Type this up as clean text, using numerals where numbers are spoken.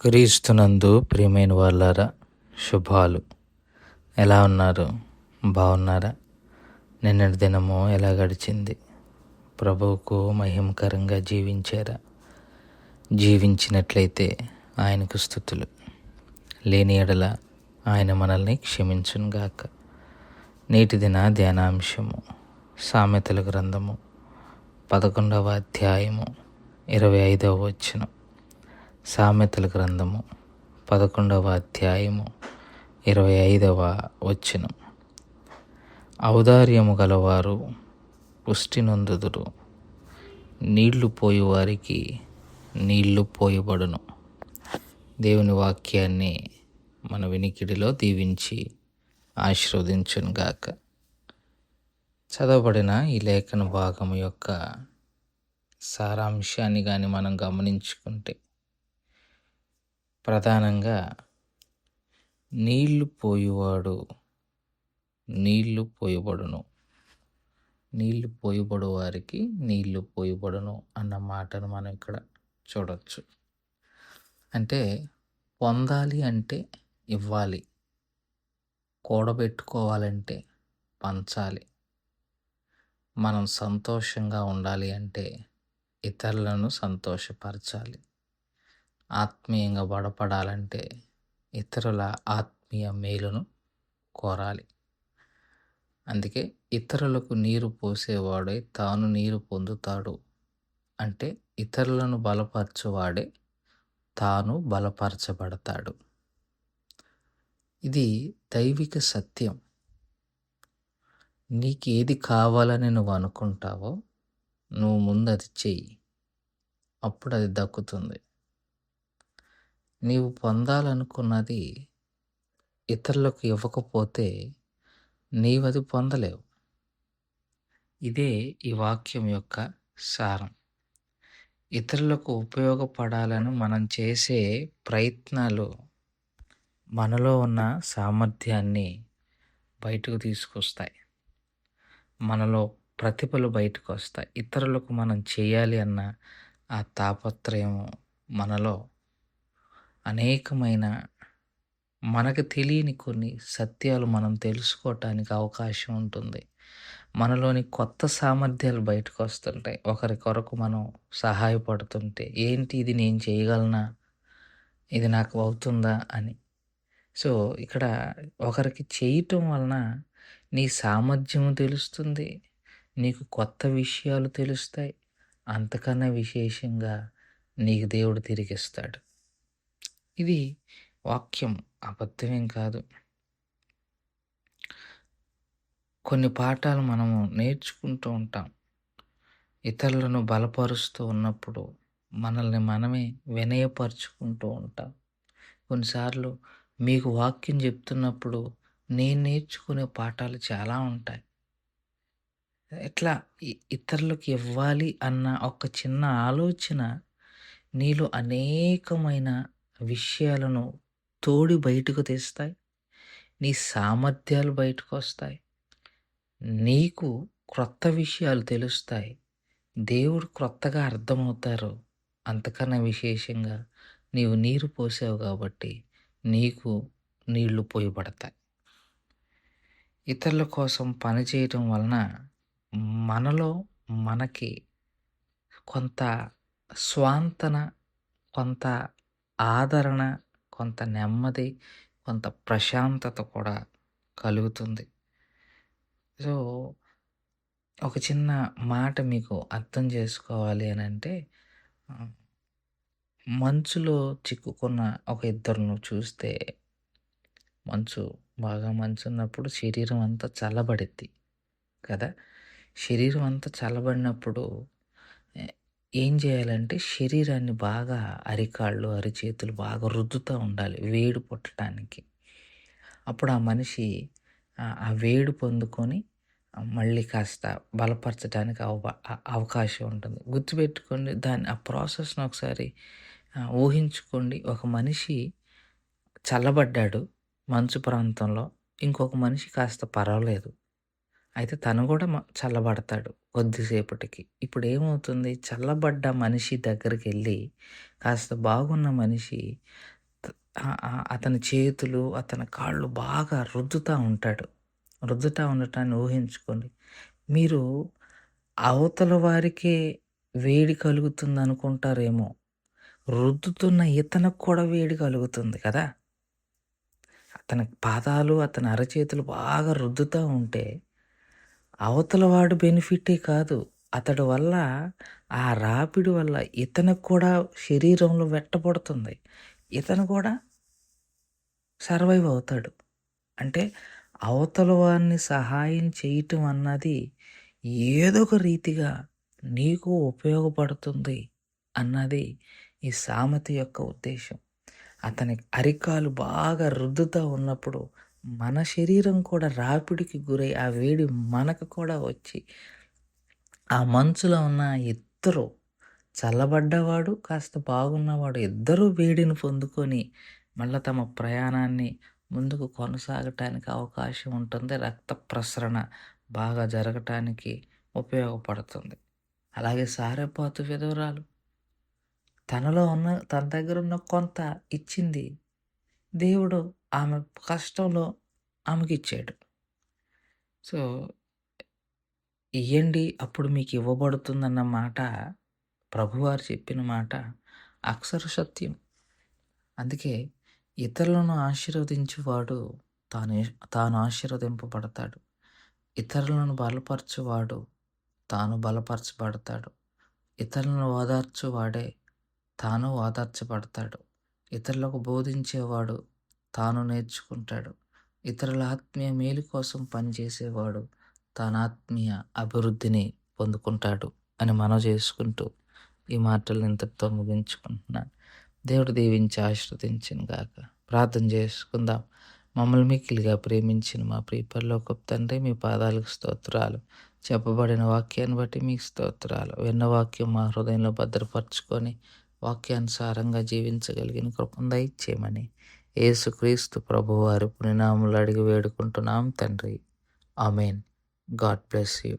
క్రీస్తునందు ప్రియమైన వాళ్ళారా, శుభాలు. ఎలా ఉన్నారు? బాగున్నారా? నిన్నటి దినము ఎలా గడిచింది? ప్రభువుకు మహిమకరంగా జీవించారా? జీవించినట్లయితే ఆయనకు స్తుతులు. లేని ఎడల ఆయన మనల్ని క్షమించునుగాక. నేటి దిన ధ్యానాంశము సామెతల గ్రంథము 11వ అధ్యాయము 25వ వచనం. సామెతల గ్రంథము 11వ అధ్యాయము 25వ వచనం. ఔదార్యము గలవారు పుష్టి నొందుదురు, నీళ్లు పోయి వారికి నీళ్లు పోయబడును. దేవుని వాక్యాన్ని మన వినికిడిలో దీవించి ఆశీర్వదించునుగాక. చదవబడిన ఈ లేఖన భాగము యొక్క సారాంశాన్ని కానీ మనం గమనించుకుంటే, ప్రధానంగా నీళ్లు పోయువాడు నీళ్లు పోయబడును, నీళ్లు పోయబడు వారికి నీళ్లు పోయబడును అన్న మాటను మనం ఇక్కడ చూడవచ్చు. అంటే పొందాలి అంటే ఇవ్వాలి, కూడబెట్టుకోవాలంటే పంచాలి, మనం సంతోషంగా ఉండాలి అంటే ఇతరులను సంతోషపరచాలి, ఆత్మీయంగా బలపడాలంటే ఇతరుల ఆత్మీయ మేలును కోరాలి. అందుకే ఇతరులకు నీరు పోసేవాడే తాను నీరు పొందుతాడు అంటే ఇతరులను బలపరచువాడే తాను బలపరచబడతాడు. ఇది దైవిక సత్యం. నీకు ఏది కావాలని నువ్వు అనుకుంటావో నువ్వు ముందు అది చెయ్యి, అప్పుడు అది దక్కుతుంది. నీవు పొందాలనుకున్నది ఇతరులకు ఇవ్వకపోతే నీవది పొందలేవు. ఇదే ఈ వాక్యం యొక్క సారం. ఇతరులకు ఉపయోగపడాలని మనం చేసే ప్రయత్నాలు మనలో ఉన్న సామర్థ్యాన్ని బయటకు తీసుకొస్తాయి, మనలో ప్రతిభలు బయటకు వస్తాయి. ఇతరులకు మనం చేయాలి అన్న ఆ తాపత్రయం మనలో అనేకమైన మనకు తెలియని కొన్ని సత్యాలు మనం తెలుసుకోవటానికి అవకాశం ఉంటుంది. మనలోని కొత్త సామర్థ్యాలు బయటకు వస్తుంటాయి. ఒకరి కొరకు మనం సహాయపడుతుంటే, ఏంటి ఇది నేను చేయగలనా, ఇది నాకు అవుతుందా అని. సో ఇక్కడ ఒకరికి చేయటం వలన నీ సామర్థ్యము తెలుస్తుంది, నీకు కొత్త విషయాలు తెలుస్తాయి, అంతకన్నా విశేషంగా నీకు దేవుడు తిరిగిస్తాడు. ఇది వాక్యం, అబద్ధమేం కాదు. కొన్ని పాఠాలు మనము నేర్చుకుంటూ ఉంటాం. ఇతరులను బలపరుస్తూ ఉన్నప్పుడు మనల్ని మనమే వినయపరుచుకుంటూ ఉంటాం. కొన్నిసార్లు మీకు వాక్యం చెప్తున్నప్పుడు నేను నేర్చుకునే పాఠాలు చాలా ఉంటాయి. ఎట్లా ఇతరులకు ఇవ్వాలి అన్న ఒక చిన్న ఆలోచన నీలో అనేకమైన విషయాలను తోడి బయటకు తెస్తాయి, నీ సామర్థ్యాలు బయటకు వస్తాయి, నీకు క్రొత్త విషయాలు తెలుస్తాయి, దేవుడు క్రొత్తగా అర్థమవుతారు. అంతకన్నా విశేషంగా నీవు నీరు పోసావు కాబట్టి నీకు నీళ్లు పోయబడతాయి. ఇతరుల కోసం పని చేయటం వలన మనలో మనకి కొంత స్వాంతన, కొంత ఆదరణ, కొంత నెమ్మది, కొంత ప్రశాంతత కూడా కలుగుతుంది. సో ఒక చిన్న మాట మీకు అర్థం చేసుకోవాలి అని అంటే, మంచులో చిక్కుకున్న ఒక ఇద్దరును చూస్తే, బాగా మంచు ఉన్నప్పుడు శరీరం అంతా చల్లబడిద్ది కదా. శరీరం అంతా చల్లబడినప్పుడు ఏం చేయాలంటే శరీరాన్ని బాగా అరికాళ్ళు, అరిచేతులు బాగా రుద్దుతూ ఉండాలి వేడి పుట్టడానికి. అప్పుడు ఆ మనిషి ఆ వేడి పొందుకొని మళ్ళీ కాస్త బలపరచడానికి అవకాశం ఉంటుంది. గుర్తుపెట్టుకోండి, ఆ ప్రాసెస్ను ఒకసారి ఊహించుకోండి. ఒక మనిషి చల్లబడ్డాడు మంచు ప్రాంతంలో, ఇంకొక మనిషి కాస్త పర్వాలేదు, అయితే తను కూడా చల్లబడతాడు. కొద్దిసేపటికి. ఇప్పుడేమవుతుంది, చల్లబడ్డ మనిషి దగ్గరికెళ్ళి కాస్త బాగున్న మనిషి త అతని చేతులు, అతని కాళ్ళు బాగా రుద్దుతా ఉంటాడు. రుద్దుతా ఉండటాన్ని ఊహించుకోండి. మీరు అవతల వారికే వేడి కలుగుతుందనుకుంటారేమో, రుద్దుతున్న ఇతనికి కూడా వేడి కలుగుతుంది కదా! అతని పాదాలు, అతని అరచేతులు బాగా రుద్దుతా ఉంటే అవతల వాడు బెనిఫిటే కాదు. అతడి వల్ల, ఆ రాపిడి వల్ల ఇతనికి కూడా శరీరంలో వెట్టబడుతుంది. ఇతను కూడా సర్వైవ్ అవుతాడు. అంటే అవతల వారిని సహాయం చేయటం అన్నది ఏదో ఒక రీతిగా నీకు ఉపయోగపడుతుంది అన్నది ఈ సామెత యొక్క ఉద్దేశం. అతని అరికాలు బాగా రుద్దుతా ఉన్నప్పుడు మన శరీరం కూడా రాపిడికి గురై ఆ వేడి మనకు కూడా వచ్చి ఆ మంచులో ఉన్న ఇద్దరు, చల్లబడ్డవాడు కాస్త బాగున్నవాడు ఇద్దరూ వేడిని పొందుకొని మళ్ళా తమ ప్రయాణాన్ని ముందుకు కొనసాగటానికి అవకాశం ఉంటుంది. రక్త ప్రసరణ బాగా జరగటానికి ఉపయోగపడుతుంది. అలాగే సారెపాతు విధవరాలు తన దగ్గర ఉన్న కొంత ఇచ్చింది. దేవుడు ఆమె కష్టంలో ఆమెకిచ్చాడు. సో, ఇయ్యండి అప్పుడు మీకు ఇవ్వబడుతుందన్న మాట, ప్రభువారు చెప్పిన మాట అక్షర సత్యం. అందుకే ఇతరులను ఆశీర్వదించువాడు తాను ఆశీర్వదింపబడతాడు. ఇతరులను బలపరచువాడు తాను బలపరచబడతాడు. ఇతరులను ఓదార్చువాడే తాను ఓదార్చబడతాడు. ఇతరులకు బోధించేవాడు తాను నేర్చుకుంటాడు. ఇతరుల ఆత్మీయ మేలు కోసం పనిచేసేవాడు తాను ఆత్మీయ అభివృద్ధిని పొందుకుంటాడు అని మనవి చేసుకుంటూ ఈ మాటలు ఇంతటితో ముగించుకుంటున్నాను. దేవుడు దీవించి ఆశీర్వదించును గాక. ప్రార్థన చేసుకుందాం. మమ్మల్ని మిక్కిలిగా ప్రేమించిన మా ప్రియ పరలోకపు తండ్రి, మీ పాదాలకు స్తోత్రాలు. చెప్పబడిన వాక్యాన్ని బట్టి మీకు స్తోత్రాలు. విన్న వాక్యం మా హృదయంలో భద్రపరచుకొని వాక్యానుసారంగా జీవించగలిగిన కృపను దయచేయమని యేసుక్రీస్తు ప్రభువారి పుణ్యనామములో అడిగి వేడుకుంటున్నాం తండ్రి. ఆమెన్. God bless you.